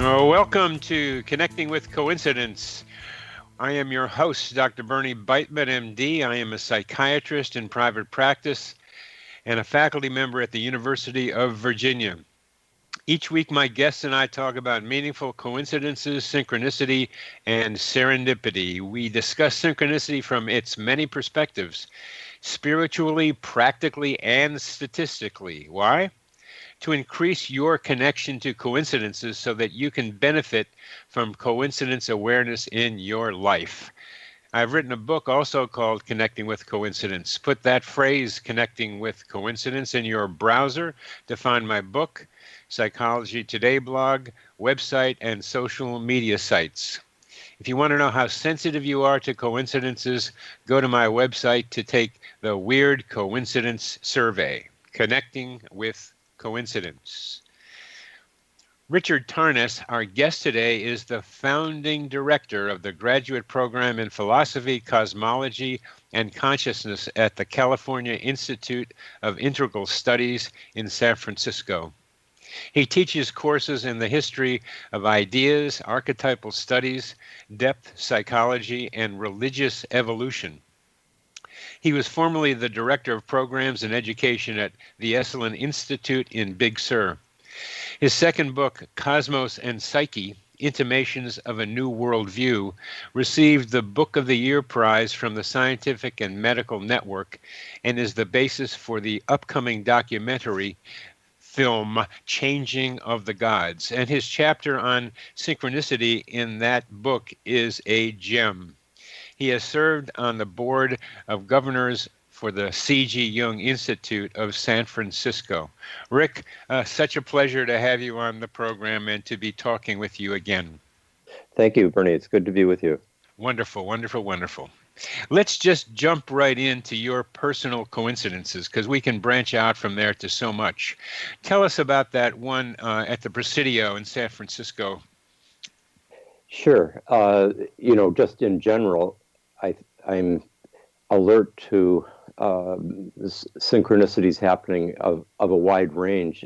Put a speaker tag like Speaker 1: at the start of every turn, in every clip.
Speaker 1: Welcome to Connecting with Coincidence. I am your host, Dr. Bernie Beitman, MD. I am a psychiatrist in private practice and a faculty member at the University of Virginia. Each week, my guests and I talk about meaningful coincidences, synchronicity, and serendipity. We discuss synchronicity from its many perspectives, spiritually, practically, and statistically. Why? To increase your connection to coincidences so that you can benefit from coincidence awareness in your life. I've written a book also called Connecting with Coincidence. Put that phrase, connecting with coincidence, in your browser to find my book, Psychology Today blog, website, and social media sites. If you want to know how sensitive you are to coincidences, go to my website to take the Weird Coincidence Survey, Connecting with Coincidence. Richard Tarnas, our guest today, is the founding director of the graduate program in philosophy, cosmology, and consciousness at the California Institute of Integral Studies in San Francisco. He teaches courses in the history of ideas, archetypal studies, depth psychology, and religious evolution. He was formerly the Director of Programs and Education at the Esalen Institute in Big Sur. His second book, Cosmos and Psyche, Intimations of a New Worldview, received the Book of the Year prize from the Scientific and Medical Network and is the basis for the upcoming documentary film Changing of the Gods. And his chapter on synchronicity in that book is a gem. He has served on the board of governors for the C.G. Jung Institute of San Francisco. Rick, such a pleasure to have you on the program and to be talking with you again.
Speaker 2: Thank you, Bernie. It's good to be with you.
Speaker 1: Wonderful, wonderful, wonderful. Let's just jump right into your personal coincidences, because we can branch out from there to so much. Tell us about that one at the Presidio in San Francisco.
Speaker 2: Sure. Just in general, I'm alert to synchronicities happening of a wide range,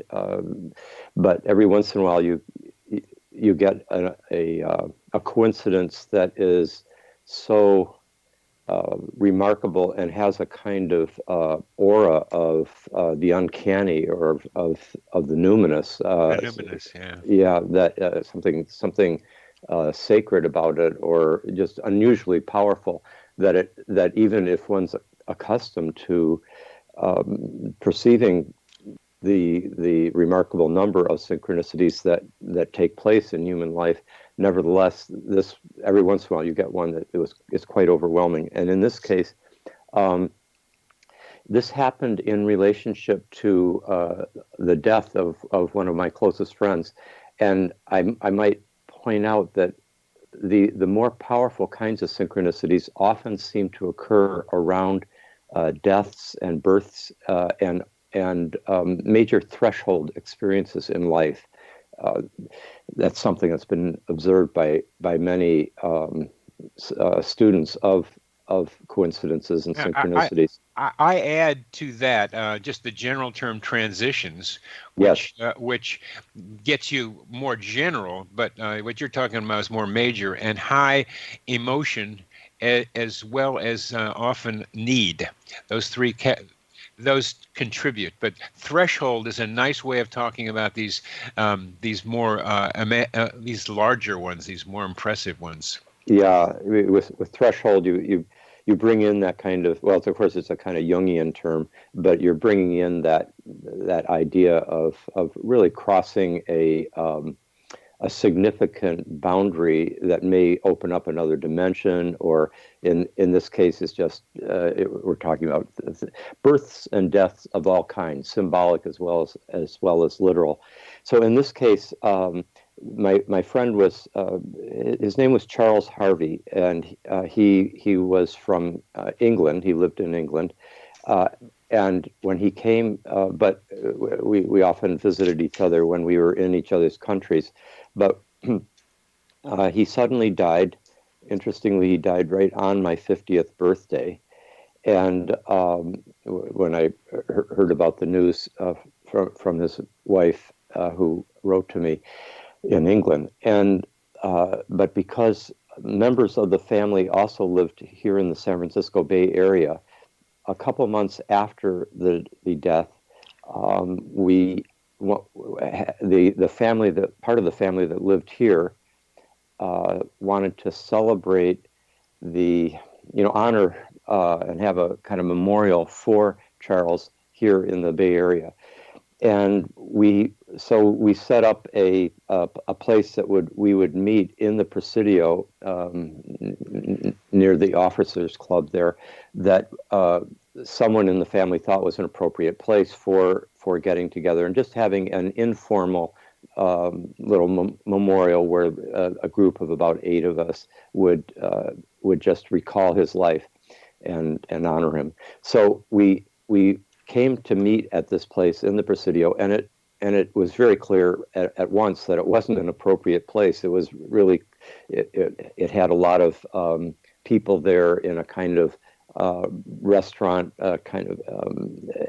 Speaker 2: but every once in a while you get a coincidence that is so remarkable and has a kind of aura of the uncanny or of the numinous.
Speaker 1: The numinous, yeah.
Speaker 2: Yeah, that something sacred about it, or just unusually powerful, that even if one's accustomed to perceiving the remarkable number of synchronicities that take place in human life, nevertheless, this every once in a while you get one that is quite overwhelming. And in this case, this happened in relationship to the death of one of my closest friends, and I might point out that the more powerful kinds of synchronicities often seem to occur around deaths and births and major threshold experiences in life. That's something that's been observed by many students of coincidences and synchronicities.
Speaker 1: I add to that just the general term transitions, which gets you more general, but what you're talking about is more major, and high emotion as well as often need. Those three those contribute, but threshold is a nice way of talking about these more these larger ones, these more impressive ones.
Speaker 2: Yeah, with threshold, you bring in that kind of, well, of course, it's a kind of Jungian term, but you're bringing in that idea of really crossing a significant boundary that may open up another dimension, or in this case, it's just we're talking about births and deaths of all kinds, symbolic as well as literal. So in this case, my friend was his name was Charles Harvey, and he was from England. He lived in England, and when he came, but we often visited each other when we were in each other's countries. But he suddenly died. Interestingly, he died right on my 50th birthday. And when I heard about the news from his wife, who wrote to me, in England. And but because members of the family also lived here in the San Francisco Bay Area, a couple months after the death, we the family, that part of the family that lived here, wanted to celebrate the, honor and have a kind of memorial for Charles here in the Bay Area. And we set up a place that we would meet in the Presidio, near the Officers Club there, that someone in the family thought was an appropriate place for getting together and just having an informal little memorial where a group of about 8 of us would just recall his life and honor him. So we came to meet at this place in the Presidio, and it was very clear at once that it wasn't an appropriate place. It was really, it had a lot of people there in a kind of restaurant kind of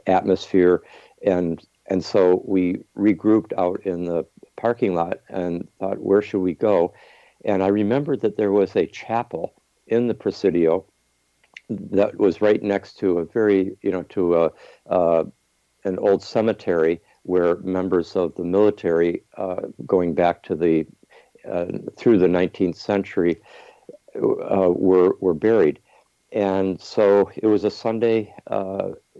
Speaker 2: atmosphere, and so we regrouped out in the parking lot and thought, where should we go? And I remembered that there was a chapel in the Presidio that was right next to a very, to an old cemetery where members of the military, going back to the through the 19th century, were buried. And so it was a Sunday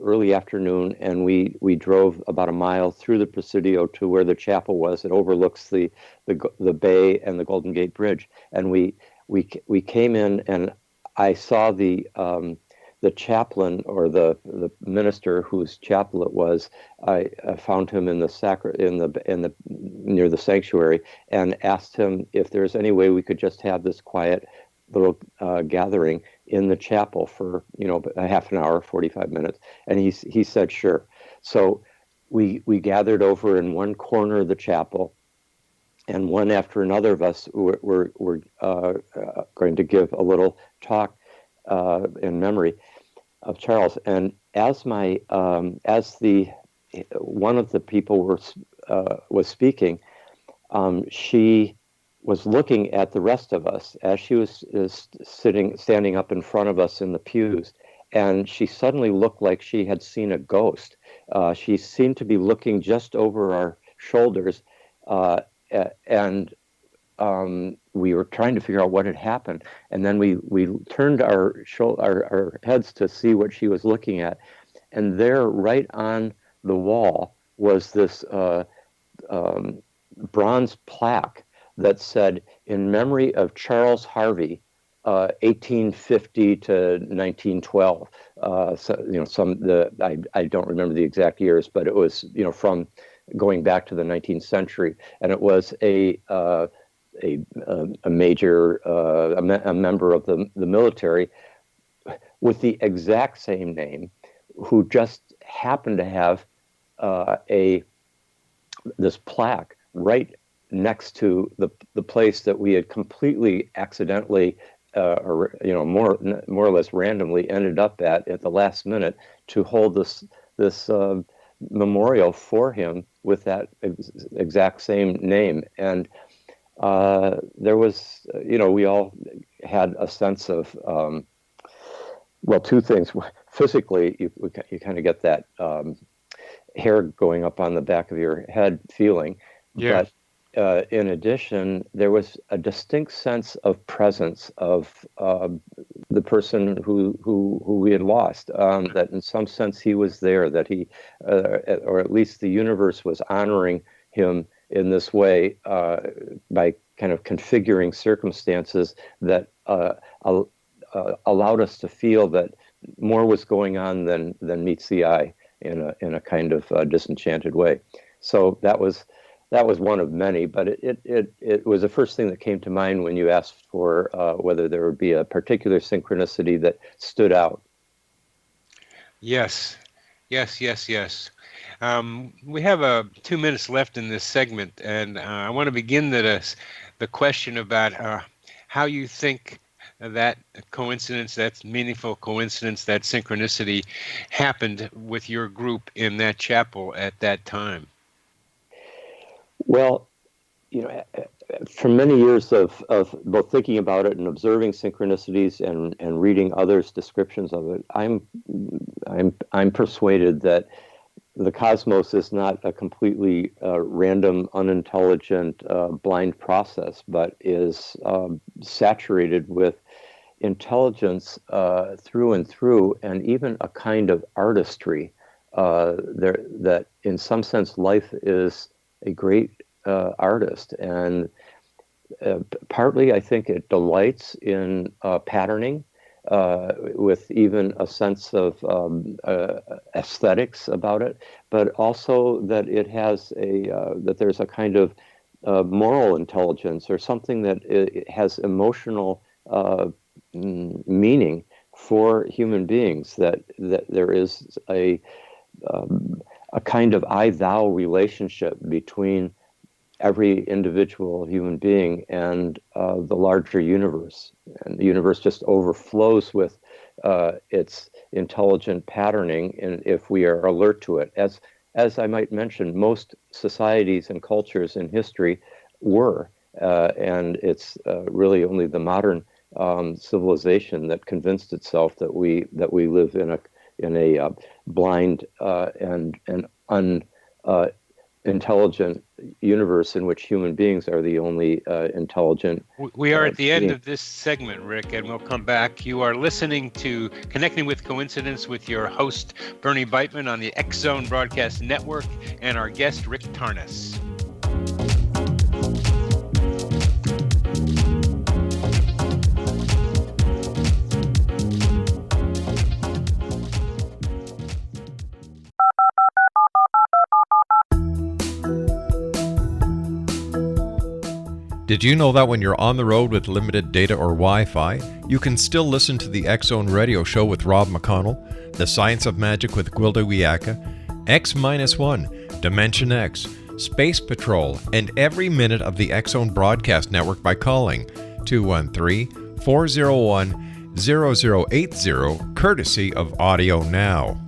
Speaker 2: early afternoon, and we drove about a mile through the Presidio to where the chapel was. It overlooks the bay and the Golden Gate Bridge. And we came in, and I saw the chaplain, or the minister whose chapel it was. I found him in the near the sanctuary, and asked him if there's any way we could just have this quiet little gathering in the chapel for a half an hour, 45 minutes, and he said sure. So we gathered over in one corner of the chapel, and one after another of us were going to give a little talk in memory of Charles. And as the one of the people was speaking, she was looking at the rest of us as she was standing up in front of us in the pews, and she suddenly looked like she had seen a ghost. She seemed to be looking just over our shoulders, and we were trying to figure out what had happened. And then we turned our heads to see what she was looking at, and there, right on the wall, was this bronze plaque that said, "In memory of Charles Harvey, 1850 to 1912." I don't remember the exact years, but it was from going back to the 19th century, and it was a major a member of the military with the exact same name, who just happened to have this plaque right next to the place that we had completely accidentally, or more or less randomly, ended up at the last minute to hold this memorial for him with that exact same name. And there was, we all had a sense of, two things. Physically, you kind of get that hair going up on the back of your head feeling.
Speaker 1: Yeah.
Speaker 2: But in addition, there was a distinct sense of presence of the person who we had lost, that in some sense he was there, that he, or at least the universe was honoring him in this way, by kind of configuring circumstances that allowed us to feel that more was going on than meets the eye in a kind of disenchanted way. So that was one of many, but it was the first thing that came to mind when you asked for whether there would be a particular synchronicity that stood out.
Speaker 1: Yes. We have 2 minutes left in this segment, and I want to begin the question about how you think that coincidence, that meaningful coincidence, that synchronicity happened with your group in that chapel at that time.
Speaker 2: Well, from many years of both thinking about it and observing synchronicities and reading others' descriptions of it, I'm persuaded that the cosmos is not a completely random, unintelligent, blind process, but is saturated with intelligence through and through, and even a kind of artistry. That in some sense, life is a great artist, and partly I think it delights in patterning, with even a sense of aesthetics about it, but also that it has that there's a kind of moral intelligence, or something that it has emotional meaning for human beings. That there is a kind of I-thou relationship between every individual human being and the larger universe. And the universe just overflows with its intelligent patterning, and if we are alert to it. As I might mention, most societies and cultures in history were, and it's really only the modern civilization that convinced itself that we live in a blind and unintelligent universe in which human beings are the only intelligent.
Speaker 1: We are at the end of this segment, Rick, and we'll come back. You are listening to Connecting with Coincidence with your host, Bernie Beitman, on the X Zone Broadcast Network, and our guest, Rick Tarnas.
Speaker 3: Did you know that when you're on the road with limited data or Wi-Fi, you can still listen to the X Zone Radio Show with Rob McConnell, The Science of Magic with Gwilda Wiyaka, X-1, Dimension X, Space Patrol, and every minute of the X Zone Broadcast Network by calling 213-401-0080, courtesy of Audio Now.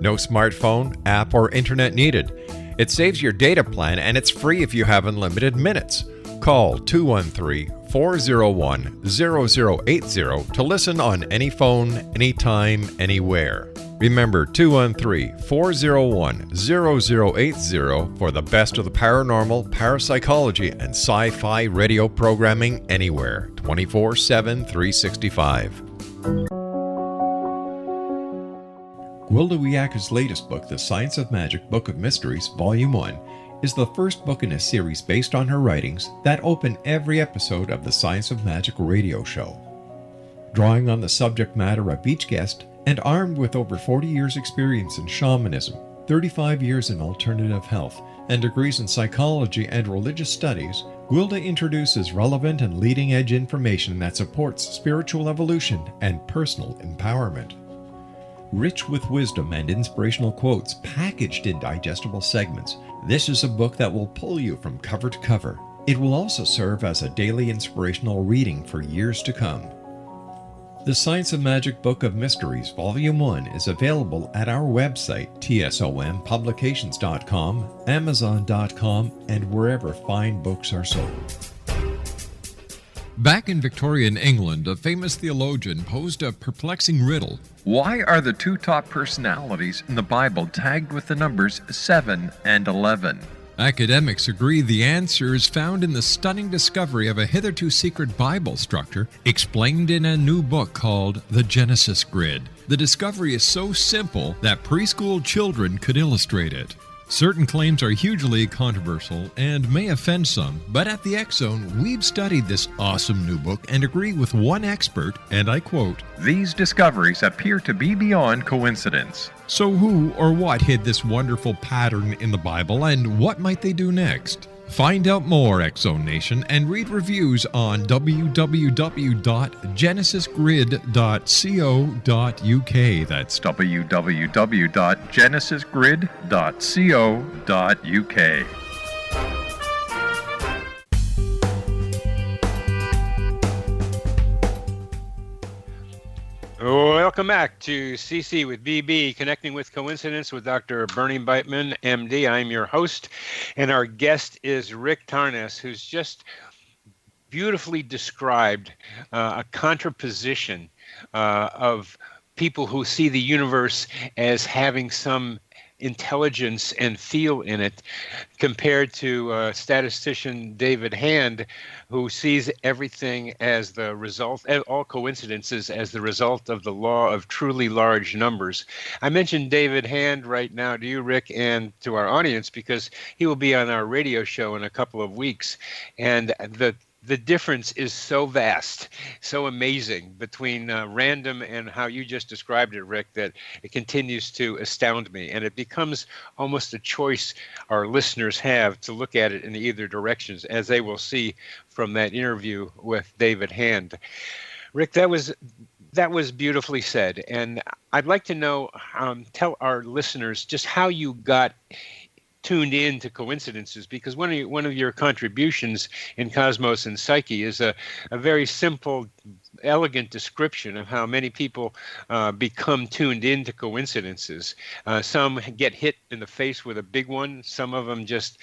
Speaker 3: No smartphone, app, or internet needed. It saves your data plan, and it's free if you have unlimited minutes. Call 213-401-0080 to listen on any phone, anytime, anywhere. Remember 213-401-0080 for the best of the paranormal, parapsychology, and sci-fi radio programming anywhere, 24/7, 365. Gwilda Wiyaka's latest book, The Science of Magic, Book of Mysteries, Volume 1, is the first book in a series based on her writings that open every episode of the Science of Magic radio show. Drawing on the subject matter of each guest, and armed with over 40 years' experience in shamanism, 35 years in alternative health, and degrees in psychology and religious studies, Gwilda introduces relevant and leading-edge information that supports spiritual evolution and personal empowerment. Rich with wisdom and inspirational quotes packaged in digestible segments, this is a book that will pull you from cover to cover. It will also serve as a daily inspirational reading for years to come. The Science of Magic Book of Mysteries, Volume 1 is available at our website, tsompublications.com, amazon.com, and wherever fine books are sold. Back in Victorian England, a famous theologian posed a perplexing riddle. Why are the two top personalities in the Bible tagged with the numbers 7 and 11? Academics agree the answer is found in the stunning discovery of a hitherto secret Bible structure explained in a new book called The Genesis Grid. The discovery is so simple that preschool children could illustrate it. Certain claims are hugely controversial and may offend some, but at the X Zone, we've studied this awesome new book and agree with one expert, and I quote, "These discoveries appear to be beyond coincidence." So who or what hid this wonderful pattern in the Bible, and what might they do next? Find out more, X Zone Nation, and read reviews on www.genesisgrid.co.uk. That's www.genesisgrid.co.uk.
Speaker 1: Welcome back to CC with BB, Connecting with Coincidence with Dr. Bernie Beitman, MD. I'm your host, and our guest is Rick Tarnas, who's just beautifully described a contraposition of people who see the universe as having some intelligence and feel in it, compared to statistician David Hand, who sees everything as the result, all coincidences as the result of the law of truly large numbers. I mentioned David Hand right now to you, Rick, and to our audience because he will be on our radio show in a couple of weeks. And the difference is so vast, so amazing between random and how you just described it, Rick, that it continues to astound me. And it becomes almost a choice our listeners have to look at it in either directions, as they will see from that interview with David Hand. Rick, that was beautifully said. And I'd like to know, tell our listeners just how you got tuned in to coincidences, because one of your contributions in Cosmos and Psyche is a very simple, elegant description of how many people become tuned into coincidences. Some get hit in the face with a big one. Some of them just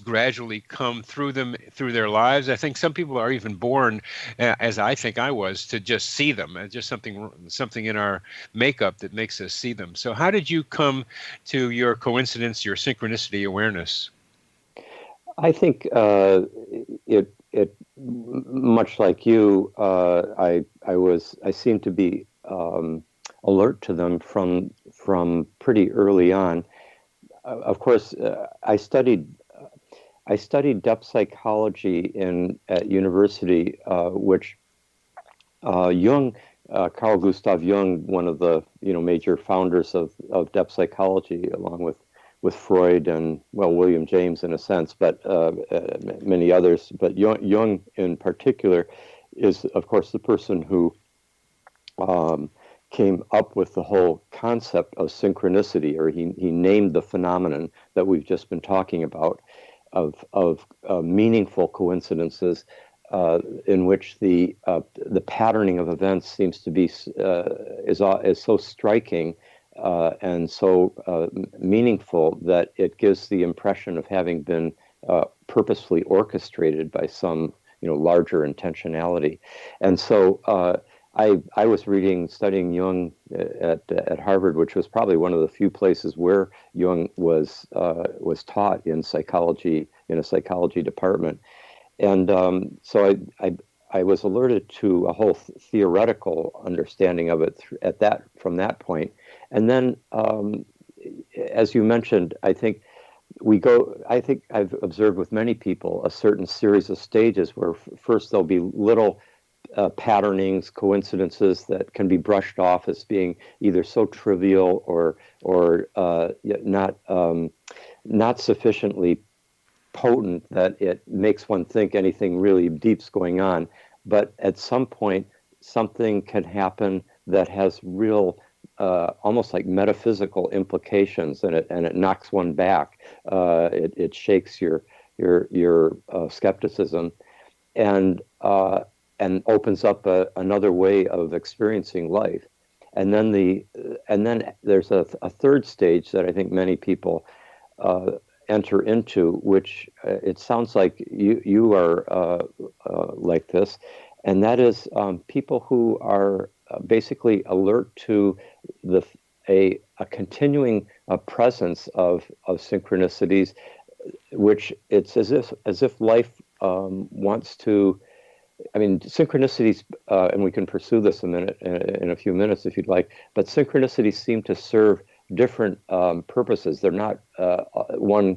Speaker 1: gradually come through through their lives. I think some people are even born, as I think I was, to just see them. Just something in our makeup that makes us see them. So how did you come to your coincidence, your synchronicity awareness?
Speaker 2: I think it much like you, I seem to be alert to them from pretty early on. Of course, I studied depth psychology at university, which Jung, Carl Gustav Jung, one of the major founders of depth psychology, along with Freud and, well, William James in a sense, but many others. But Jung in particular is, of course, the person who came up with the whole concept of synchronicity, or he named the phenomenon that we've just been talking about of meaningful coincidences in which the patterning of events seems to be is so striking and so meaningful that it gives the impression of having been purposefully orchestrated by some larger intentionality. And so I was studying Jung at Harvard, which was probably one of the few places where Jung was taught in psychology, in a psychology department. And so I was alerted to a whole theoretical understanding of it from that point. And then, as you mentioned, I think I've observed with many people a certain series of stages where first there'll be little patternings, coincidences that can be brushed off as being either so trivial or not sufficiently potent that it makes one think anything really deep's going on. But at some point, something can happen that has real, almost like metaphysical implications, and it knocks one back. It shakes your skepticism, and opens up another way of experiencing life. And then there's a third stage that I think many people enter into, which it sounds like you are like this, and that is people who are basically alert to a continuing presence of synchronicities, which it's as if life wants to. I mean, synchronicities, and we can pursue this in a few minutes if you'd like, but synchronicities seem to serve different purposes. They're not one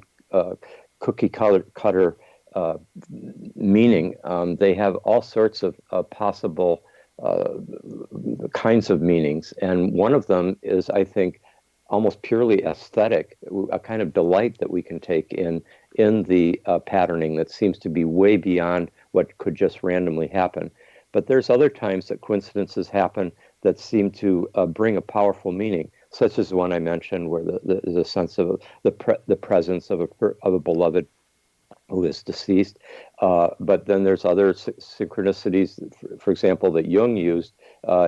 Speaker 2: cookie cutter meaning. They have all sorts of possible kinds of meanings, and one of them is, I think, almost purely aesthetic, a kind of delight that we can take in the patterning that seems to be way beyond what could just randomly happen. But there's other times that coincidences happen that seem to bring a powerful meaning, such as the one I mentioned, where there's a sense of the presence of a beloved who is deceased. But then there's other synchronicities, for example, that Jung used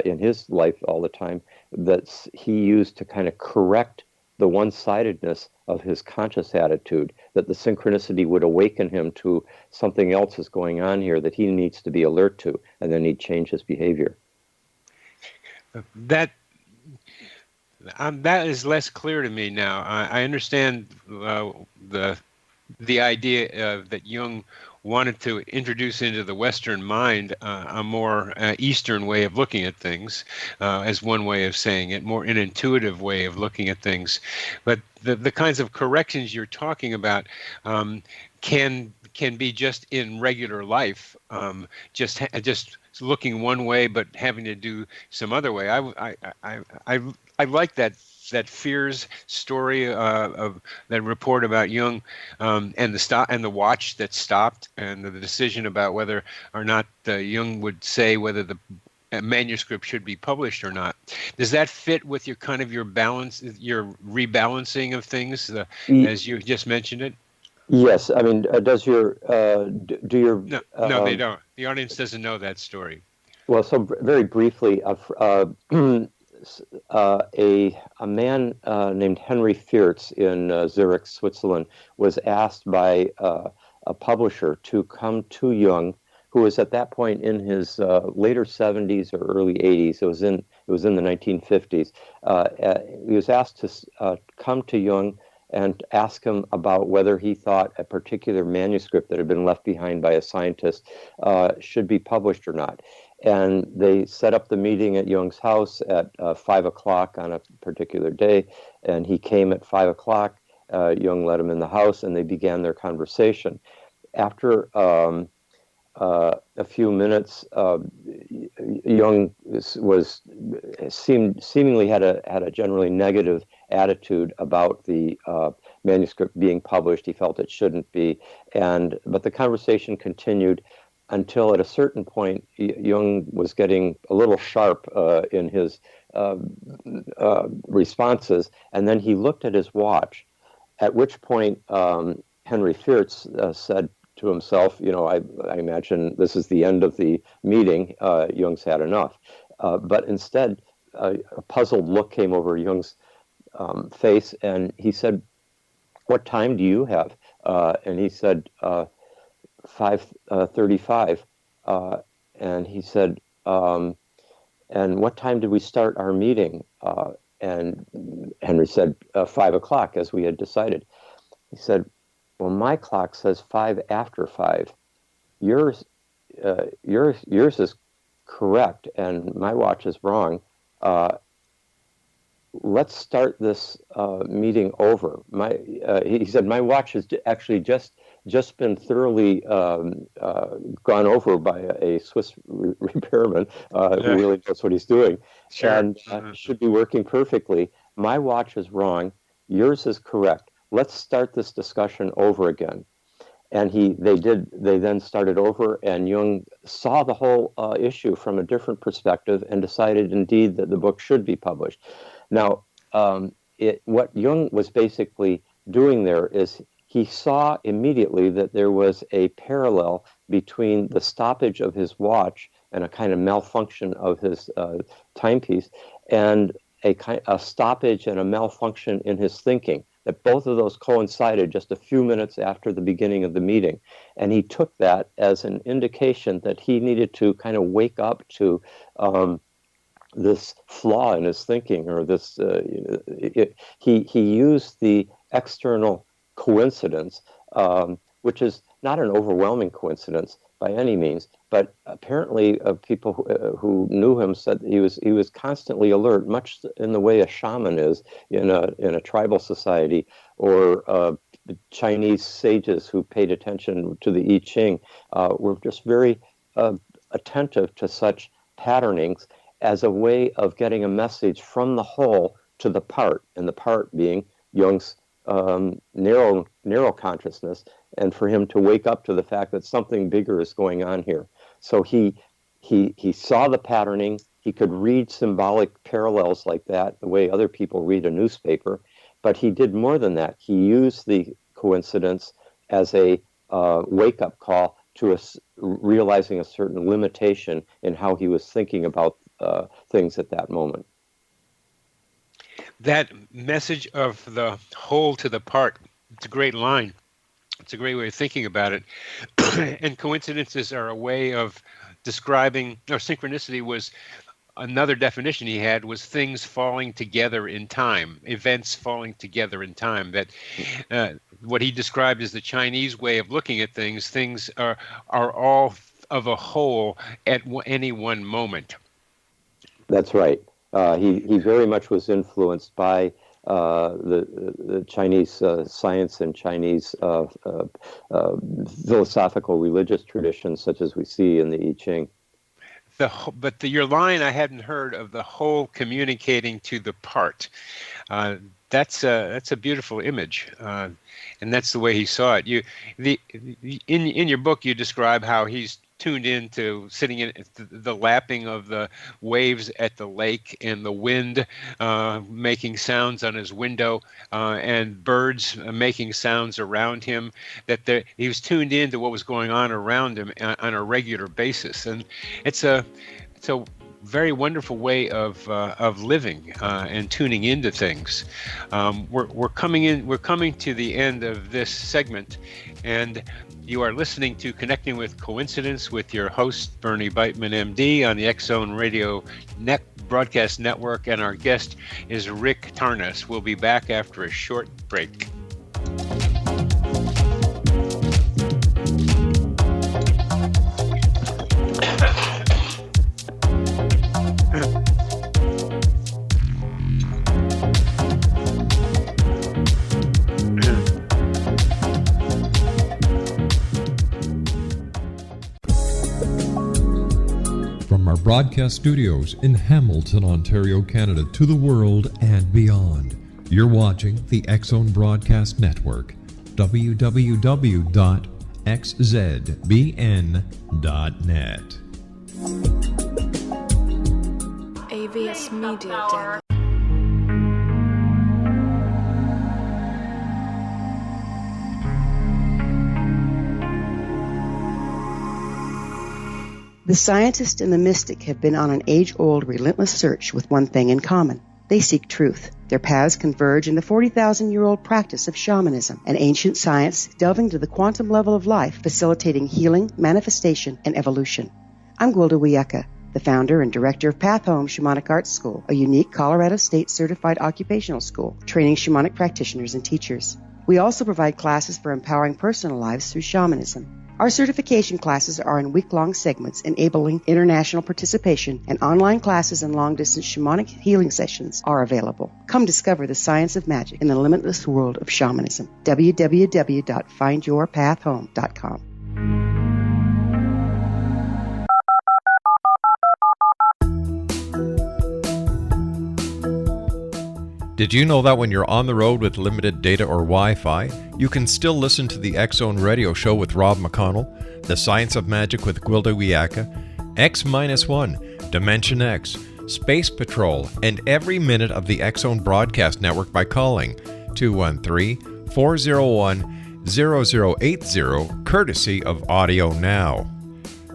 Speaker 2: in his life all the time, that he used to kind of correct the one-sidedness of his conscious attitude, that the synchronicity would awaken him to something else is going on here that he needs to be alert to, and then he'd change his behavior.
Speaker 1: That is less clear to me now. I understand the idea that Jung wanted to introduce into the Western mind a more Eastern way of looking at things, as one way of saying it, more an intuitive way of looking at things. But the kinds of corrections you're talking about can be just in regular life, just looking one way but having to do some other way. I like that Fears story of that report about Jung, and the watch that stopped, and the decision about whether or not Jung would say whether the manuscript should be published or not. Does that fit with your kind of your rebalancing of things, as you just mentioned it?
Speaker 2: Yes, I mean, does your do your
Speaker 1: no, they don't. The audience doesn't know that story.
Speaker 2: Well, so very briefly, a man named Henry Fierz in Zurich, Switzerland, was asked by a publisher to come to Jung, who was at that point in his later 70s or early 80s. It was in the 1950s. He was asked to come to Jung and ask him about whether he thought a particular manuscript that had been left behind by a scientist should be published or not. And they set up the meeting at Jung's house at 5 o'clock on a particular day, and he came at 5 o'clock. Jung let him in the house, and they began their conversation. After a few minutes, Jung seemingly had a generally negative attitude about the manuscript being published. He felt it shouldn't be, but the conversation continued until at a certain point, Jung was getting a little sharp in his responses, and then he looked at his watch, at which point Henry Fierz said to himself, I imagine this is the end of the meeting. Jung's had enough. But instead, a puzzled look came over Jung's face, and he said, "What time do you have?" And he said, 5:35, and he said, "And what time did we start our meeting?" And Henry said, 5 o'clock, as we had decided. He said, "Well, my clock says 5 after 5. Yours is correct, and my watch is wrong. Let's start this meeting over." He said, "My watch has actually just been thoroughly gone over by a Swiss repairman who really knows what he's doing,
Speaker 1: sure.
Speaker 2: And should be working perfectly. My watch is wrong. Yours is correct. Let's start this discussion over again." And they then started over, and Jung saw the whole issue from a different perspective and decided indeed that the book should be published. Now, what Jung was basically doing there is he saw immediately that there was a parallel between the stoppage of his watch and a kind of malfunction of his timepiece, and a stoppage and a malfunction in his thinking, that both of those coincided just a few minutes after the beginning of the meeting. And he took that as an indication that he needed to kind of wake up to this flaw in his thinking, or this. He used the external coincidence, which is not an overwhelming coincidence by any means, but apparently people who knew him said he was constantly alert, much in the way a shaman is in a tribal society, or Chinese sages who paid attention to the I Ching were just very attentive to such patternings as a way of getting a message from the whole to the part, and the part being Jung's narrow consciousness, and for him to wake up to the fact that something bigger is going on here. So he saw the patterning. He could read symbolic parallels like that, the way other people read a newspaper, but he did more than that. He used the coincidence as a wake-up call to realizing a certain limitation in how he was thinking about things at that moment.
Speaker 1: That message of the whole to the part, it's a great line. It's a great way of thinking about it. And coincidences are a way of describing, or synchronicity was another definition he had, was things falling together in time, events falling together in time. That what he described as the Chinese way of looking at things, things are all of a whole at any one moment.
Speaker 2: That's right. He very much was influenced by the Chinese science and Chinese philosophical religious traditions, such as we see in the I Ching.
Speaker 1: But your line I hadn't heard of, the whole communicating to the part. That's a beautiful image, and that's the way he saw it. In your book, you describe how he's tuned in to sitting in the lapping of the waves at the lake and the wind making sounds on his window and birds making sounds around him, that he was tuned in to what was going on around him on a regular basis. And it's a very wonderful way of living and tuning into things. We're coming to the end of this segment, and you are listening to Connecting with Coincidence with your host, Bernie Beitman, MD, on the X-Zone Radio Broadcast Network, and our guest is Rick Tarnas. We'll be back after a short break.
Speaker 3: From our broadcast studios in Hamilton, Ontario, Canada, to the world and beyond, you're watching the X-Zone Broadcast Network, www.xzbn.net.
Speaker 4: AVS Media Den.
Speaker 5: The scientist and the mystic have been on an age-old, relentless search with one thing in common. They seek truth. Their paths converge in the 40,000-year-old practice of shamanism, an ancient science delving to the quantum level of life, facilitating healing, manifestation, and evolution. I'm Gwilda Wiyaka, the founder and director of Path Home Shamanic Arts School, a unique Colorado State certified occupational school training shamanic practitioners and teachers. We also provide classes for empowering personal lives through shamanism. Our certification classes are in week-long segments enabling international participation, and online classes and long-distance shamanic healing sessions are available. Come discover the science of magic in the limitless world of shamanism. www.findyourpathhome.com.
Speaker 3: Did you know that when you're on the road with limited data or Wi-Fi, you can still listen to the X-Zone Radio Show with Rob McConnell, The Science of Magic with Gwilda Wiyaka, X-1, Dimension X, Space Patrol, and every minute of the X-Zone Broadcast Network by calling 213-401-0080, courtesy of Audio Now.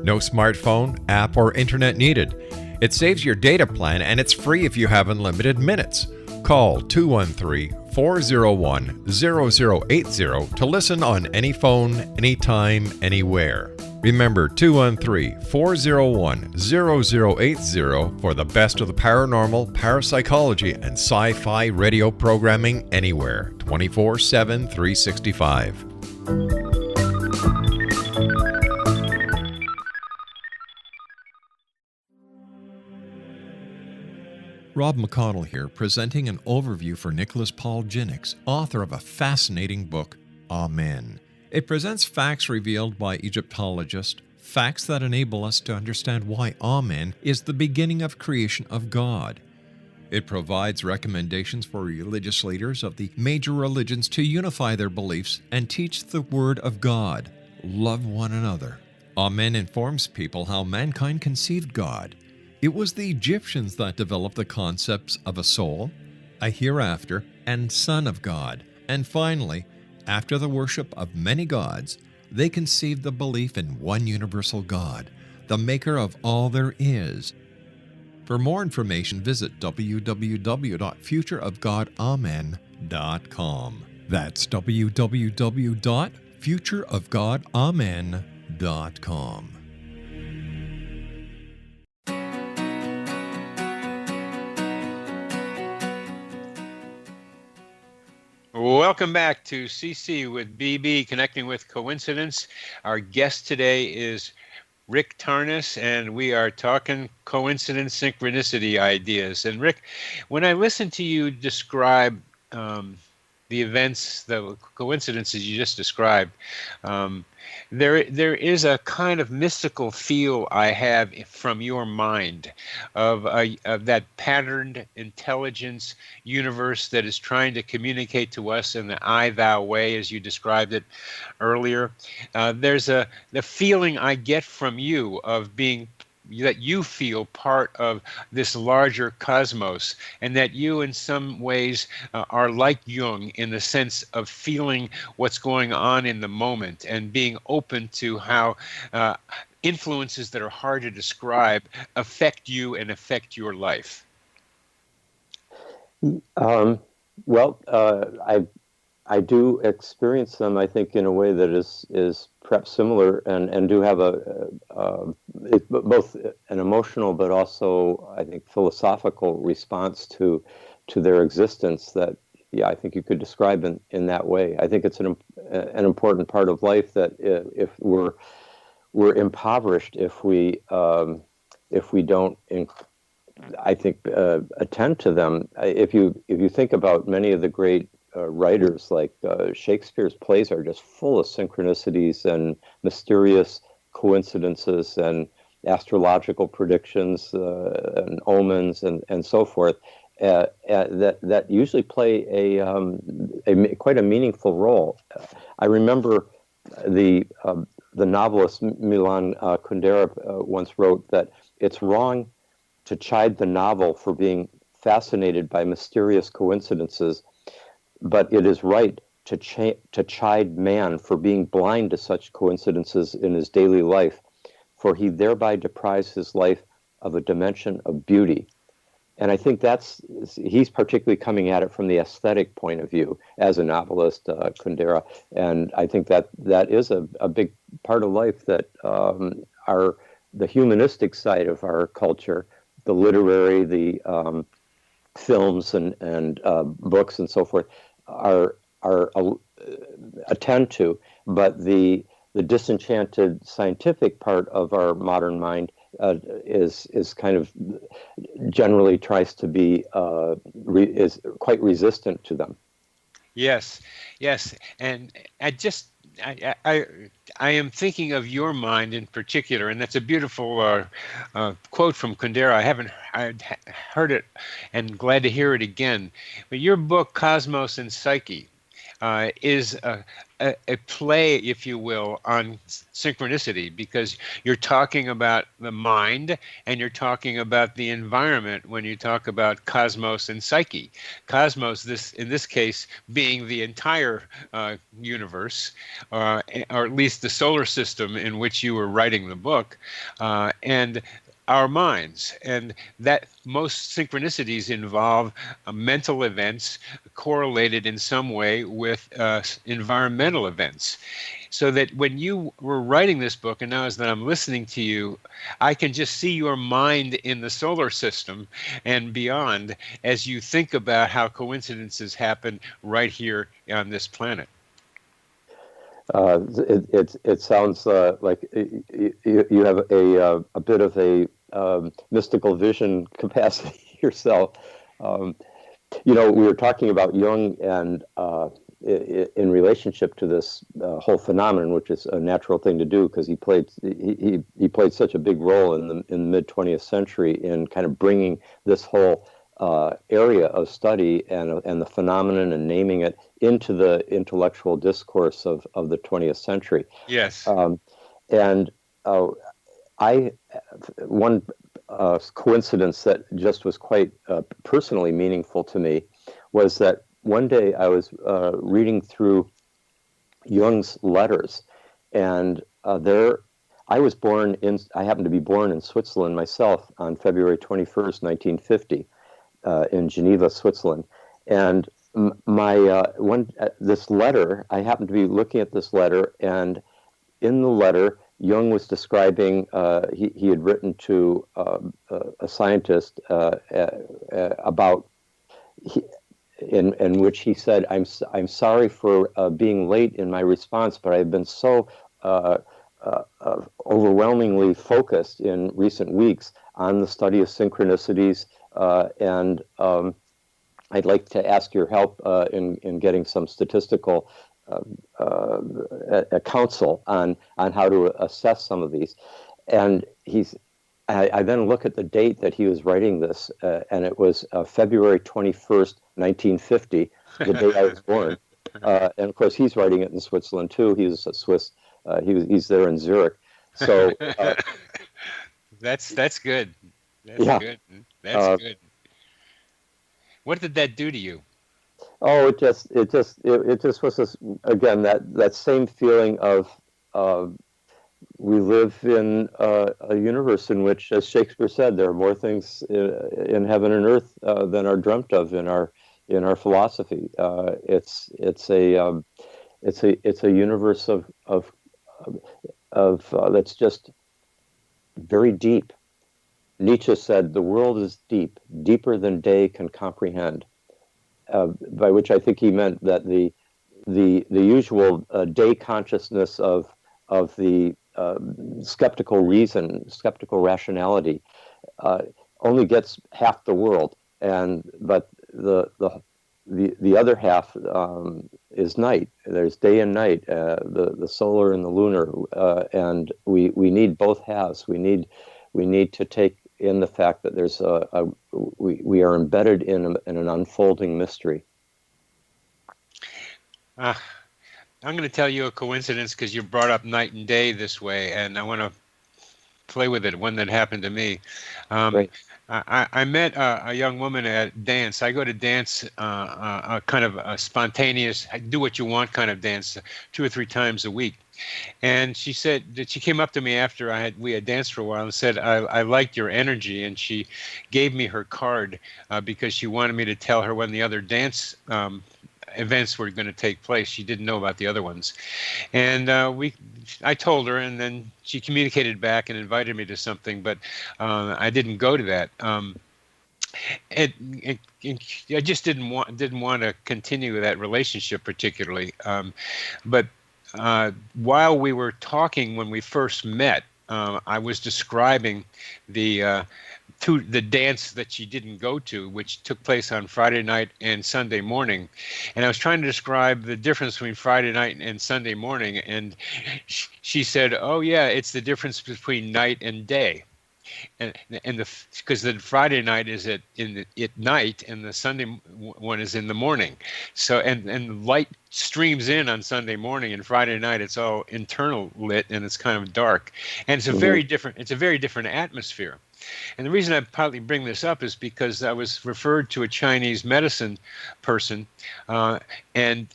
Speaker 3: No smartphone, app, or internet needed. It saves your data plan, and it's free if you have unlimited minutes. Call 213-401-0080 to listen on any phone, anytime, anywhere. Remember 213-401-0080 for the best of the paranormal, parapsychology, and sci-fi radio programming anywhere, 24/7, 365. Rob McConnell here, presenting an overview for Nicholas Paul Jennings, author of a fascinating book, Amen. It presents facts revealed by Egyptologists, facts that enable us to understand why Amen is the beginning of creation of God. It provides recommendations for religious leaders of the major religions to unify their beliefs and teach the Word of God. Love one another. Amen informs people how mankind conceived God. It was the Egyptians that developed the concepts of a soul, a hereafter, and Son of God. And finally, after the worship of many gods, they conceived the belief in one universal God, the maker of all there is. For more information, visit www.futureofgodamen.com. That's www.futureofgodamen.com.
Speaker 1: Welcome back to CC with BB, Connecting with Coincidence. Our guest today is Rick Tarnas, and we are talking coincidence, synchronicity ideas. And Rick, when I listen to you describe the events, the coincidences you just described, there is a kind of mystical feel I have from your mind of that patterned intelligence universe that is trying to communicate to us in the I-thou way, as you described it earlier. There's the feeling I get from you of being that you feel part of this larger cosmos, and that you in some ways are like Jung in the sense of feeling what's going on in the moment and being open to how influences that are hard to describe affect you and affect your life.
Speaker 2: I do experience them, I think, in a way that is perhaps similar, and do have both an emotional but also, I think, philosophical response to their existence that, yeah, I think you could describe in that way. I think it's an important part of life that if we're impoverished if we don't I think attend to them. If you think about many of the great writers, like Shakespeare's plays are just full of synchronicities and mysterious coincidences and astrological predictions and omens and so forth that usually play a quite a meaningful role. I remember the novelist Milan Kundera once wrote that it's wrong to chide the novel for being fascinated by mysterious coincidences, but it is right to chide man for being blind to such coincidences in his daily life, for he thereby deprives his life of a dimension of beauty. And I think he's particularly coming at it from the aesthetic point of view as a novelist, Kundera. And I think that is a big part of life, that the humanistic side of our culture, the literary, the films and books and so forth, are attend to, but the disenchanted scientific part of our modern mind is kind of generally tries to be is quite resistant to them.
Speaker 1: Yes, and I am thinking of your mind in particular, and that's a beautiful quote from Kundera. I'd heard it and glad to hear it again. But your book, Cosmos and Psyche, is a play, if you will, on synchronicity, because you're talking about the mind and you're talking about the environment when you talk about cosmos and psyche. Cosmos, in this case, being the entire universe, or at least the solar system in which you were writing the book, and our minds, and that most synchronicities involve mental events correlated in some way with environmental events. So that when you were writing this book, and now as that I'm listening to you, I can just see your mind in the solar system and beyond as you think about how coincidences happen right here on this planet.
Speaker 2: It sounds like you have a bit of a mystical vision capacity yourself. We were talking about Jung and in relationship to this whole phenomenon, which is a natural thing to do because he played such a big role in the mid 20th century in kind of bringing this whole area of study and the phenomenon and naming it into the intellectual discourse of the 20th century.
Speaker 1: Yes. One coincidence that just was quite personally meaningful to me was that one day I was reading through Jung's letters,
Speaker 2: And there, I happened to be born in Switzerland myself on February 21st, 1950, in Geneva, Switzerland. And this letter, I happened to be looking at this letter, and in the letter, Jung was describing, he had written to a scientist about, in which he said, I'm sorry for being late in my response, but I've been so overwhelmingly focused in recent weeks on the study of synchronicities, and I'd like to ask your help in getting some statistical counsel on how to assess some of these. And I then look at the date that he was writing this, and it was February 21st, 1950, the day I was born. And of course, he's writing it in Switzerland too. He's a Swiss. He's there in Zurich. So
Speaker 1: that's good. That's
Speaker 2: yeah.
Speaker 1: good. That's good. What did that do to you?
Speaker 2: Oh, it just was this, again, that same feeling of we live in a universe in which, as Shakespeare said, there are more things in heaven and earth than are dreamt of in our philosophy. It's a universe of that's just very deep. Nietzsche said, "The world is deep, deeper than day can comprehend." By which I think he meant that the usual day consciousness of the skeptical reason, skeptical rationality, only gets half the world, but the other half is night. There's day and night, the solar and the lunar, and we need both halves. We need to take in the fact that there's we are embedded in an unfolding mystery.
Speaker 1: I'm going to tell you a coincidence because you brought up night and day this way, and I want to play with it. One that happened to me.
Speaker 2: Right.
Speaker 1: I met a young woman at dance. I go to dance, a kind of a spontaneous, do what you want kind of dance, 2 or 3 times a week. And she said that she came up to me after we had danced for a while and said, I liked your energy. And she gave me her card because she wanted me to tell her when the other dance events were going to take place. She didn't know about the other ones. And I told her, and then she communicated back and invited me to something, but I didn't go to that. I just didn't want to continue that relationship particularly. But while we were talking when we first met, I was describing the dance that she didn't go to, which took place on Friday night and Sunday morning. And I was trying to describe the difference between Friday night and Sunday morning. And she said, "Oh yeah, it's the difference between night and day." And because the Friday night is at night and the Sunday one is in the morning. So and light streams in on Sunday morning, and Friday night it's all internal lit and it's kind of dark. And it's a very different atmosphere. And the reason I partly bring this up is because I was referred to a Chinese medicine person, and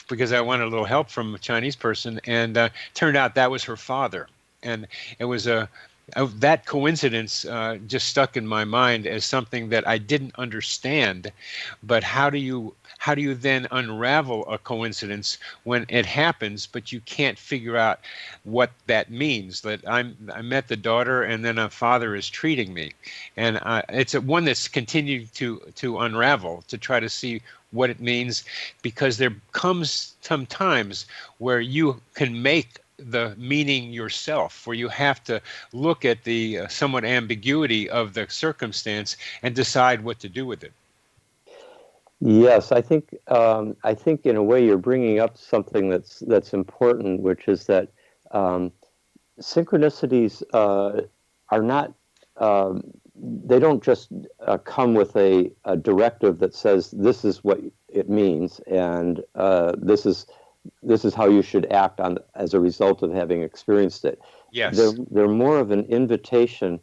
Speaker 1: because I wanted a little help from a Chinese person, and turned out that was her father. And it was that coincidence just stuck in my mind as something that I didn't understand. But how do you then unravel a coincidence when it happens, but you can't figure out what that means? That I met the daughter, and then a father is treating me, and it's one that's continued to unravel, to try to see what it means, because there comes some times where you can make the meaning yourself, where you have to look at the somewhat ambiguity of the circumstance and decide what to do with it.
Speaker 2: Yes, I think in a way you're bringing up something that's important, which is that synchronicities are not. They don't just come with a directive that says this is what it means, and this is how you should act as a result of having experienced it.
Speaker 1: Yes.
Speaker 2: They're more of an invitation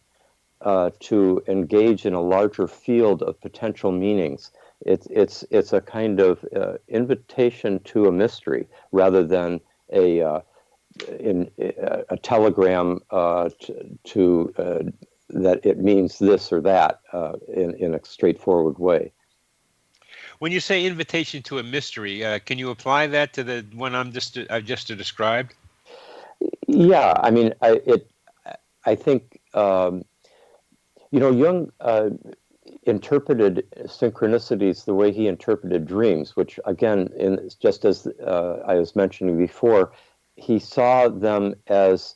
Speaker 2: to engage in a larger field of potential meanings. It's a kind of invitation to a mystery rather than a in a telegram to that it means this or that in a straightforward way.
Speaker 1: When you say invitation to a mystery, can you apply that to the one I've just described?
Speaker 2: Yeah, I mean, I think Jung interpreted synchronicities the way he interpreted dreams, which again, just as I was mentioning before, he saw them as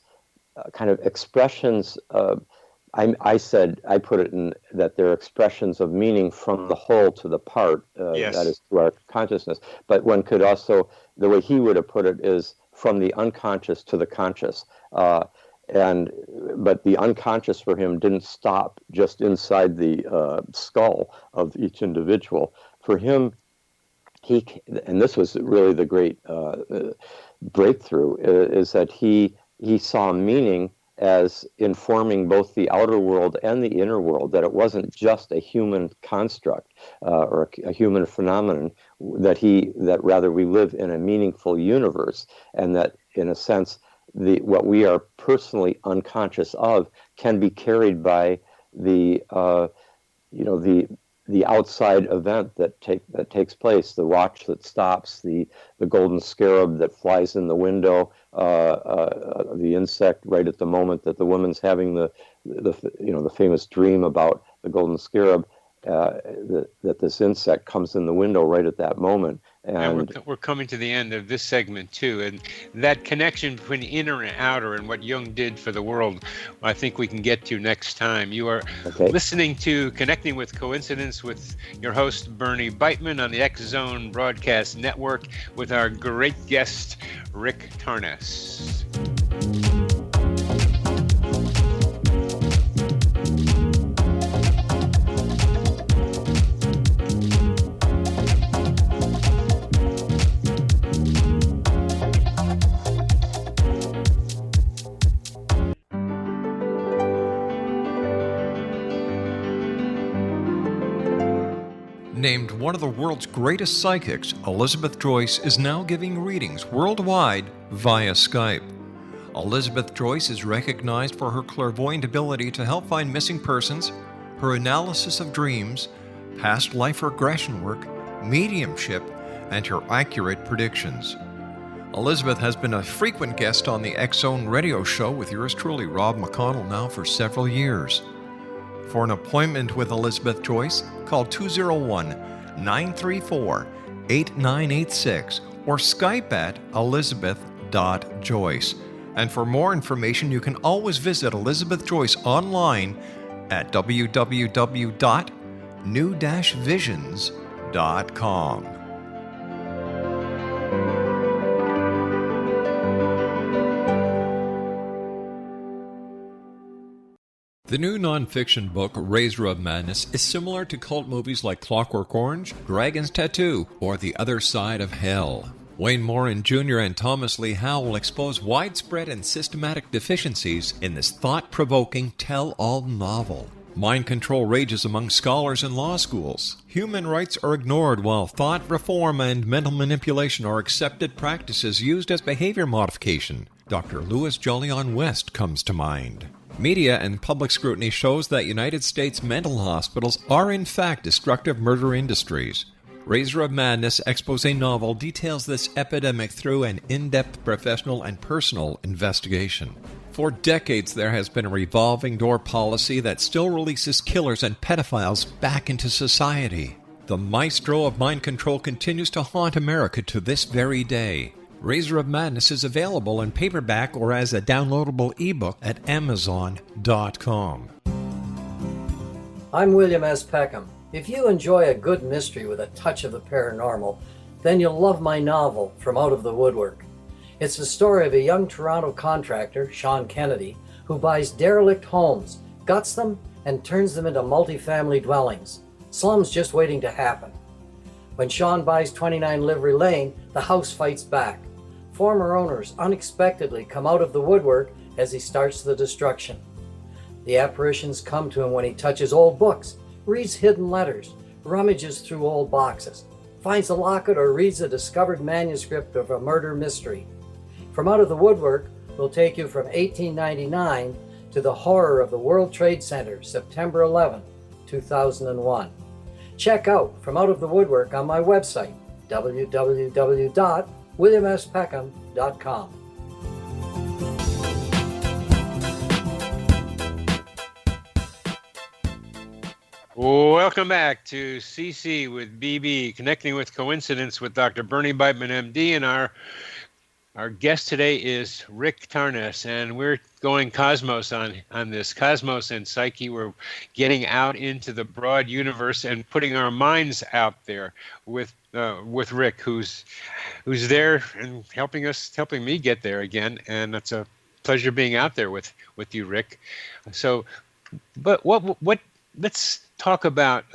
Speaker 2: kind of expressions of. I put it in that they're expressions of meaning from the whole to the part,
Speaker 1: Yes.
Speaker 2: that is to our consciousness. But one could also, the way he would have put it is from the unconscious to the conscious. But the unconscious for him didn't stop just inside the skull of each individual. For him, and this was really the great breakthrough, is that he saw meaning as informing both the outer world and the inner world, that it wasn't just a human construct or a human phenomenon, that rather we live in a meaningful universe, and that in a sense what we are personally unconscious of can be carried by the outside event that takes place, the watch that stops, the golden scarab that flies in the window, the insect right at the moment that the woman's having the famous dream about the golden scarab, that this insect comes in the window right at that moment.
Speaker 1: And we're coming to the end of this segment too, and that connection between inner and outer and what Jung did for the world, I think we can get to next time. You are listening to Connecting with Coincidence with your host Bernie Beitman on the X Zone Broadcast Network with our great guest Rick Tarnas.
Speaker 3: Named one of the world's greatest psychics, Elizabeth Joyce is now giving readings worldwide via Skype. Elizabeth Joyce is recognized for her clairvoyant ability to help find missing persons, her analysis of dreams, past life regression work, mediumship, and her accurate predictions. Elizabeth has been a frequent guest on the X Zone radio show with yours truly, Rob McConnell, now for several years. For an appointment with Elizabeth Joyce, call 201-934-8986 or Skype at elizabeth.joyce. And for more information, you can always visit Elizabeth Joyce online at www.new-visions.com. The new nonfiction book, Razor of Madness, is similar to cult movies like Clockwork Orange, Dragon's Tattoo, or The Other Side of Hell. Wayne Morin Jr. and Thomas Lee Howe will expose widespread and systematic deficiencies in this thought-provoking tell-all novel. Mind control rages among scholars in law schools. Human rights are ignored while thought reform and mental manipulation are accepted practices used as behavior modification. Dr. Louis Jolyon West comes to mind. Media and public scrutiny shows that United States mental hospitals are in fact destructive murder industries. Razor of Madness expose novel details this epidemic through an in-depth professional and personal investigation. For decades there has been a revolving door policy that still releases killers and pedophiles back into society. The maestro of mind control continues to haunt America to this very day. Razor of Madness is available in paperback or as a downloadable ebook at Amazon.com.
Speaker 6: I'm William S. Peckham. If you enjoy a good mystery with a touch of the paranormal, then you'll love my novel, From Out of the Woodwork. It's the story of a young Toronto contractor, Sean Kennedy, who buys derelict homes, guts them, and turns them into multifamily dwellings. Slums just waiting to happen. When Sean buys 29 Livery Lane, the house fights back. Former owners unexpectedly come out of the woodwork as he starts the destruction. The apparitions come to him when he touches old books, reads hidden letters, rummages through old boxes, finds a locket or reads a discovered manuscript of a murder mystery. From Out of the Woodwork will take you from 1899 to the horror of the World Trade Center, September 11, 2001. Check out From Out of the Woodwork on my website, www.williamspeckham.com.
Speaker 1: Welcome back to CC with BB, Connecting with Coincidence with Dr. Bernie Beitman, MD, and our guest today is Rick Tarnas, and we're going cosmos on this. Cosmos and Psyche, we're getting out into the broad universe and putting our minds out there with Rick, who's there and helping me get there again, and it's a pleasure being out there with you, Rick. So, but what let's talk about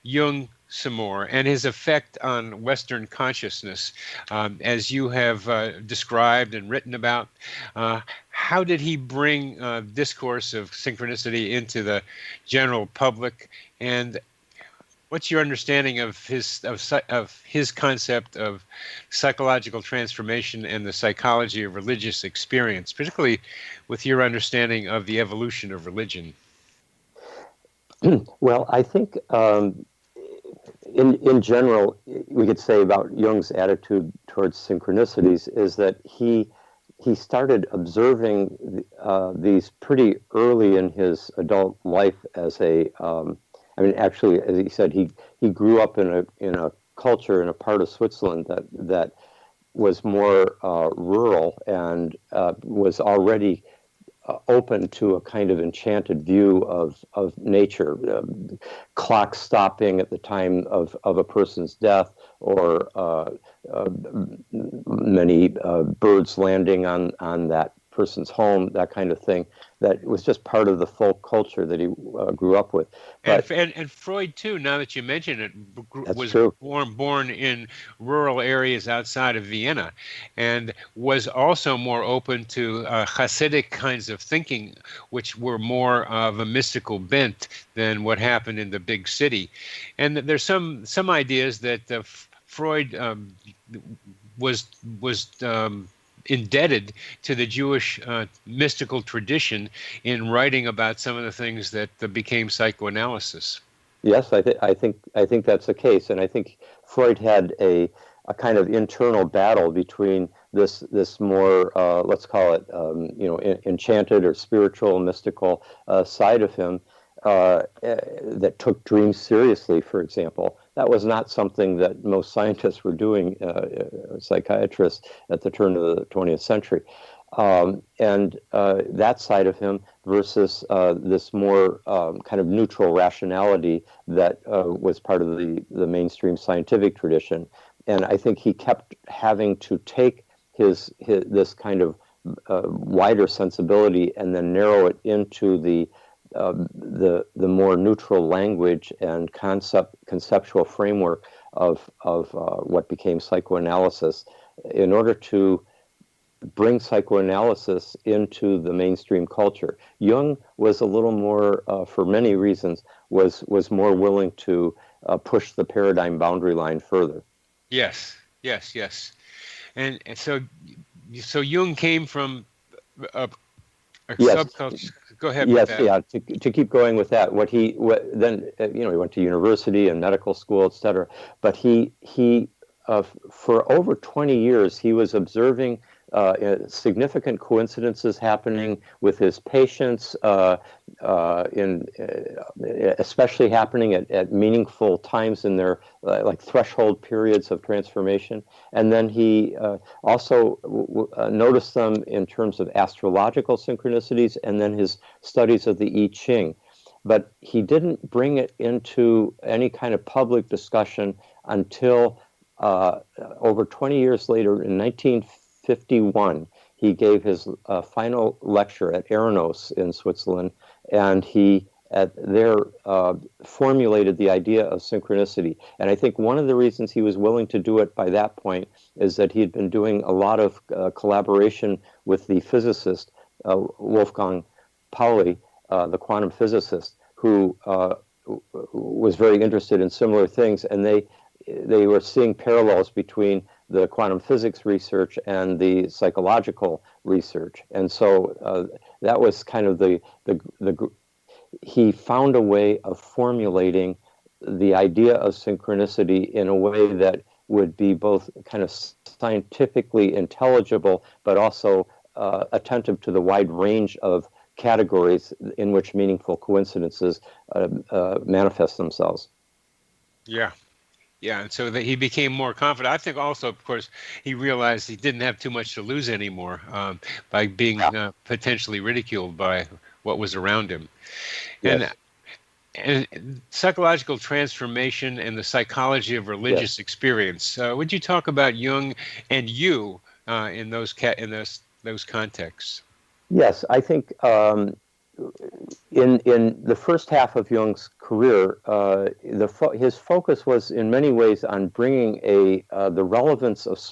Speaker 1: Jung some more and his effect on Western consciousness, as you have described and written about. How did he bring discourse of synchronicity into the general public, and what's your understanding of his concept of psychological transformation and the psychology of religious experience, particularly with your understanding of the evolution of religion?
Speaker 2: Well, I think in general, we could say about Jung's attitude towards synchronicities is that he started observing these pretty early in his adult life as actually, as he said, he grew up in a culture in a part of Switzerland that was more rural and was already open to a kind of enchanted view of nature, clocks stopping at the time of a person's death, or many birds landing on that person's home, that kind of thing. That was just part of the folk culture that he grew up with. But,
Speaker 1: and Freud too, now that you mention it, was
Speaker 2: true.
Speaker 1: born in rural areas outside of Vienna, and was also more open to Hasidic kinds of thinking, which were more of a mystical bent than what happened in the big city. And there's some ideas that Freud was indebted to the Jewish mystical tradition in writing about some of the things that became psychoanalysis.
Speaker 2: Yes, I think that's the case, and I think Freud had a kind of internal battle between this more let's call it enchanted or spiritual, mystical side of him that took dreams seriously, for example. That was not something that most scientists were doing, psychiatrists at the turn of the 20th century. And that side of him versus this more kind of neutral rationality that was part of the mainstream scientific tradition. And I think he kept having to take his this kind of wider sensibility and then narrow it into the more neutral language and conceptual framework of what became psychoanalysis, in order to bring psychoanalysis into the mainstream culture. Jung was a little more, for many reasons, was more willing to push the paradigm boundary line further.
Speaker 1: Yes. And so Jung came from a subculture. Go ahead.
Speaker 2: Yes,
Speaker 1: with that.
Speaker 2: yeah. To keep going with that, he went to university and medical school, etc. But he for over 20 years he was observing significant coincidences happening with his patients, especially happening at meaningful times in their like threshold periods of transformation. And then he also noticed them in terms of astrological synchronicities, and then his studies of the I Ching. But he didn't bring it into any kind of public discussion until over 20 years later, in 1951, he gave his final lecture at Arnos in Switzerland, and he formulated the idea of synchronicity. And I think one of the reasons he was willing to do it by that point is that he had been doing a lot of collaboration with the physicist Wolfgang Pauli, the quantum physicist, who was very interested in similar things, and they were seeing parallels between the quantum physics research and the psychological research. And so that was kind of he found a way of formulating the idea of synchronicity in a way that would be both kind of scientifically intelligible, but also attentive to the wide range of categories in which meaningful coincidences manifest themselves.
Speaker 1: Yeah. Yeah, and so that he became more confident. I think also, of course, he realized he didn't have too much to lose anymore by being potentially ridiculed by what was around him.
Speaker 2: Yes.
Speaker 1: And psychological transformation and the psychology of religious experience. Would you talk about Jung and you in those contexts?
Speaker 2: Yes, I think in the first half of Jung's career, his focus was in many ways on bringing the relevance of the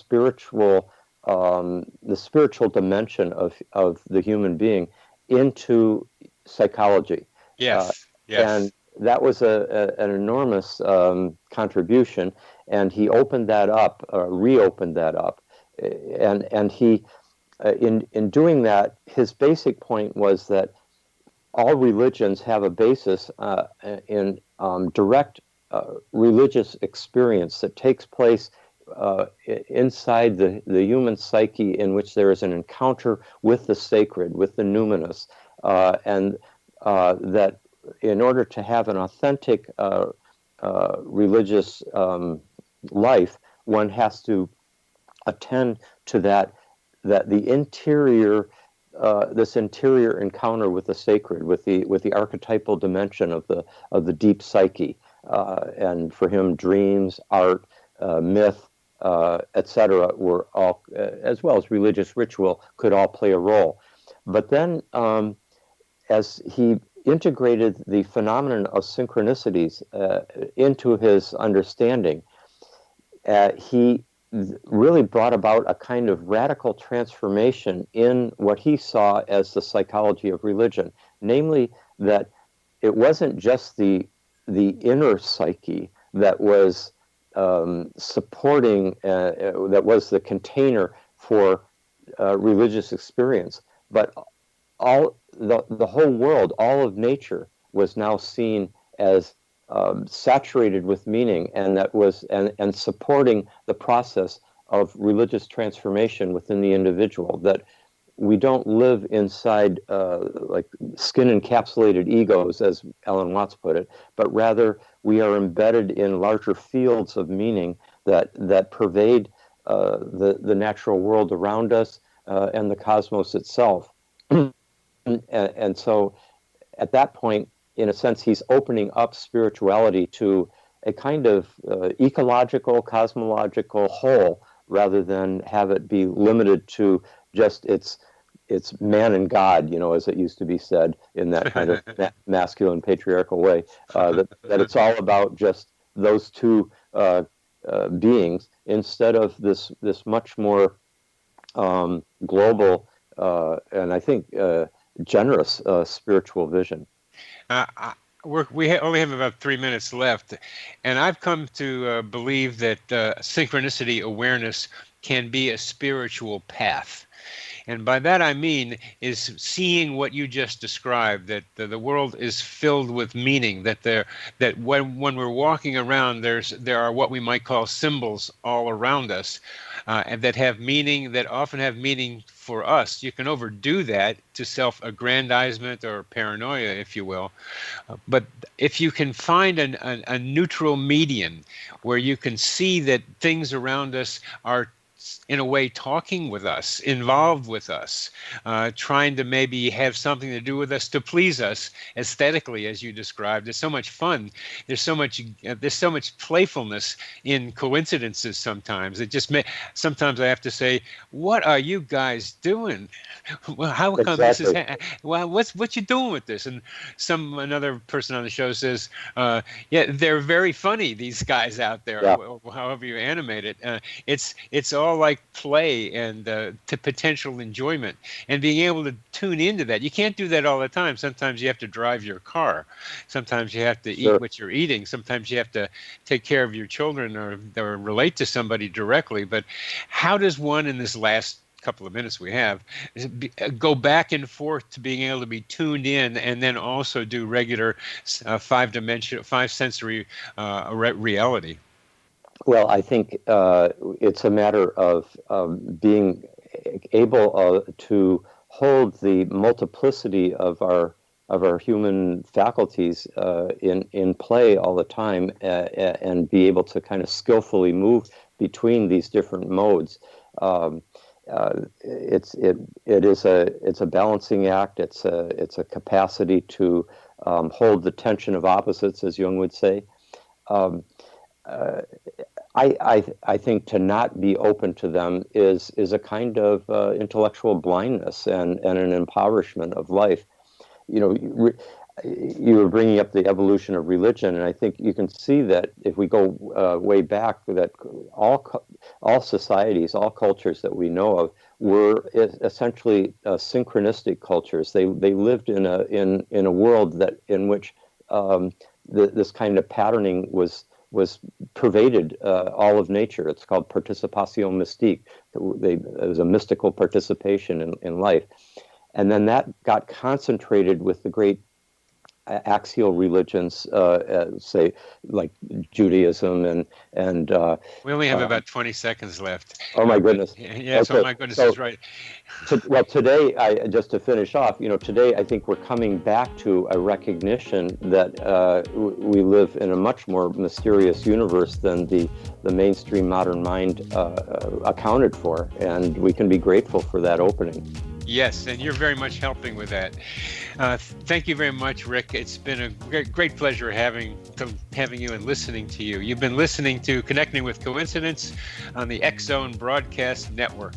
Speaker 2: spiritual dimension of the human being into psychology.
Speaker 1: Yes.
Speaker 2: And that was an enormous contribution, and he opened that up, reopened that up, and he, in doing that, his basic point was that all religions have a basis in direct religious experience that takes place inside the human psyche, in which there is an encounter with the sacred, with the numinous, and that in order to have an authentic religious life, one has to attend to that the interior, this interior encounter with the sacred, with the archetypal dimension of the deep psyche, and for him, dreams, art, myth, etc., were all, as well as religious ritual, could all play a role. But then, as he integrated the phenomenon of synchronicities into his understanding, he really brought about a kind of radical transformation in what he saw as the psychology of religion, namely that it wasn't just the inner psyche that was supporting, that was the container for religious experience, but the whole world, all of nature, was now seen as saturated with meaning, and that was and supporting the process of religious transformation within the individual. That we don't live inside like skin encapsulated egos, as Alan Watts put it, but rather we are embedded in larger fields of meaning that pervade the natural world around us and the cosmos itself. And so at that point, in a sense, he's opening up spirituality to a kind of ecological, cosmological whole, rather than have it be limited to just its man and God, as it used to be said in that kind of masculine patriarchal way, that it's all about just those two beings, instead of this much more global and I think generous spiritual vision.
Speaker 1: We only have about 3 minutes left, and I've come to believe that synchronicity awareness can be a spiritual path. And by that I mean is seeing what you just described, that the world is filled with meaning, that when we're walking around, there are what we might call symbols all around us, and that have meaning, that often have meaning for us. You can overdo that to self-aggrandizement or paranoia, if you will. But if you can find a neutral median where you can see that things around us are in a way talking with us, involved with us, trying to maybe have something to do with us, to please us aesthetically, as you described. It's so much fun. There's so much playfulness in coincidences sometimes. Sometimes I have to say, what are you guys doing? Well, how come this is well, what you doing with this? And another person on the show says, yeah, they're very funny, these guys out there, however you animate it. It's all all like play and to potential enjoyment, and being able to tune into that. You can't do that all the time. Sometimes you have to drive your car. Sometimes you have to eat what you're eating. Sometimes you have to take care of your children or relate to somebody directly. But how does one, in this last couple of minutes we have, go back and forth to being able to be tuned in and then also do regular five sensory reality?
Speaker 2: Well, I think it's a matter of being able to hold the multiplicity of our human faculties in play all the time, and be able to kind of skillfully move between these different modes. It's a balancing act. It's a capacity to hold the tension of opposites, as Jung would say. I think to not be open to them is a kind of intellectual blindness and an impoverishment of life. You were bringing up the evolution of religion, and I think you can see that if we go way back, that all societies, all cultures that we know of, were essentially synchronistic cultures. They lived in a world in which this kind of patterning was pervaded all of nature. It's called participation mystique. It was a mystical participation in life. And then that got concentrated with the great axial religions, say, like Judaism and
Speaker 1: we only have about 20 seconds left.
Speaker 2: Oh my goodness!
Speaker 1: Yes, okay. Oh my goodness, is right.
Speaker 2: Well, today, just to finish off, today I think we're coming back to a recognition that we live in a much more mysterious universe than the mainstream modern mind accounted for, and we can be grateful for that opening.
Speaker 1: Yes, and you're very much helping with that. Thank you very much, Rick. It's been a great pleasure having you and listening to you. You've been listening to Connecting with Coincidence on the X Zone Broadcast Network.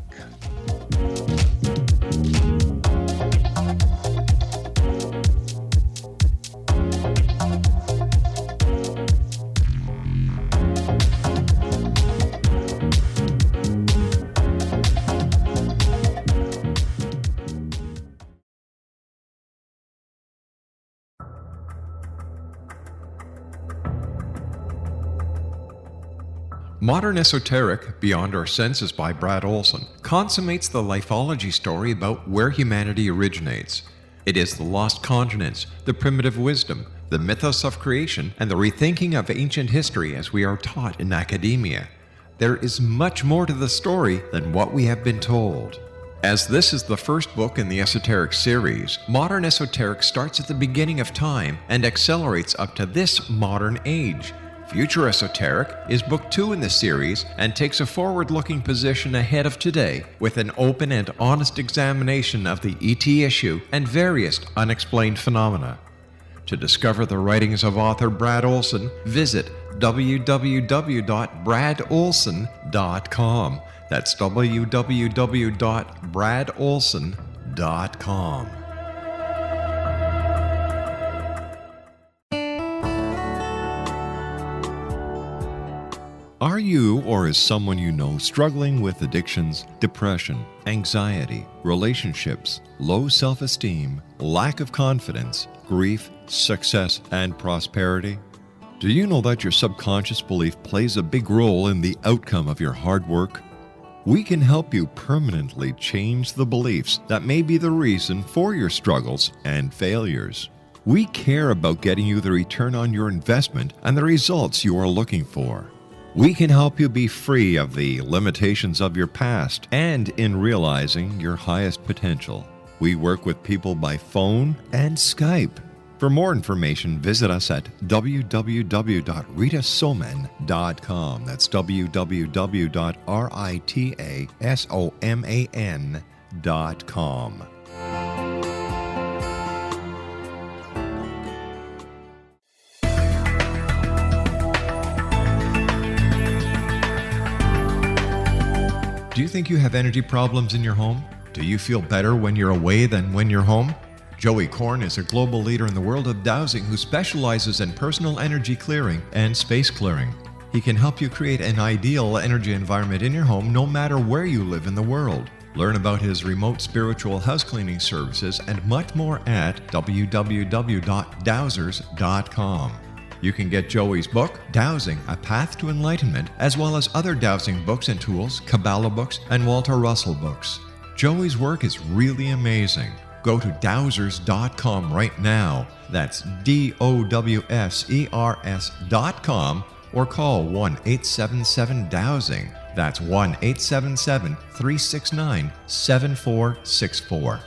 Speaker 3: Modern Esoteric, Beyond Our Senses by Brad Olson, consummates the lifeology story about where humanity originates. It is the lost continents, the primitive wisdom, the mythos of creation, and the rethinking of ancient history as we are taught in academia. There is much more to the story than what we have been told. As this is the first book in the Esoteric series, Modern Esoteric starts at the beginning of time and accelerates up to this modern age. Future Esoteric is book 2 in the series and takes a forward-looking position ahead of today with an open and honest examination of the ET issue and various unexplained phenomena. To discover the writings of author Brad Olson, visit www.bradolson.com. That's www.bradolson.com. Are you or is someone you know struggling with addictions, depression, anxiety, relationships, low self-esteem, lack of confidence, grief, success, and prosperity? Do you know that your subconscious belief plays a big role in the outcome of your hard work? We can help you permanently change the beliefs that may be the reason for your struggles and failures. We care about getting you the return on your investment and the results you are looking for. We can help you be free of the limitations of your past and in realizing your highest potential. We work with people by phone and Skype. For more information, visit us at www.ritasoman.com. That's www.ritasoman.com. Do you think you have energy problems in your home? Do you feel better when you're away than when you're home? Joey Korn is a global leader in the world of dowsing who specializes in personal energy clearing and space clearing. He can help you create an ideal energy environment in your home no matter where you live in the world. Learn about his remote spiritual house cleaning services and much more at www.dowsers.com. You can get Joey's book, Dowsing, A Path to Enlightenment, as well as other dowsing books and tools, Kabbalah books, and Walter Russell books. Joey's work is really amazing. Go to dowsers.com right now. That's DOWSERS.com or call 1-877-DOWSING. That's 1-877-369-7464.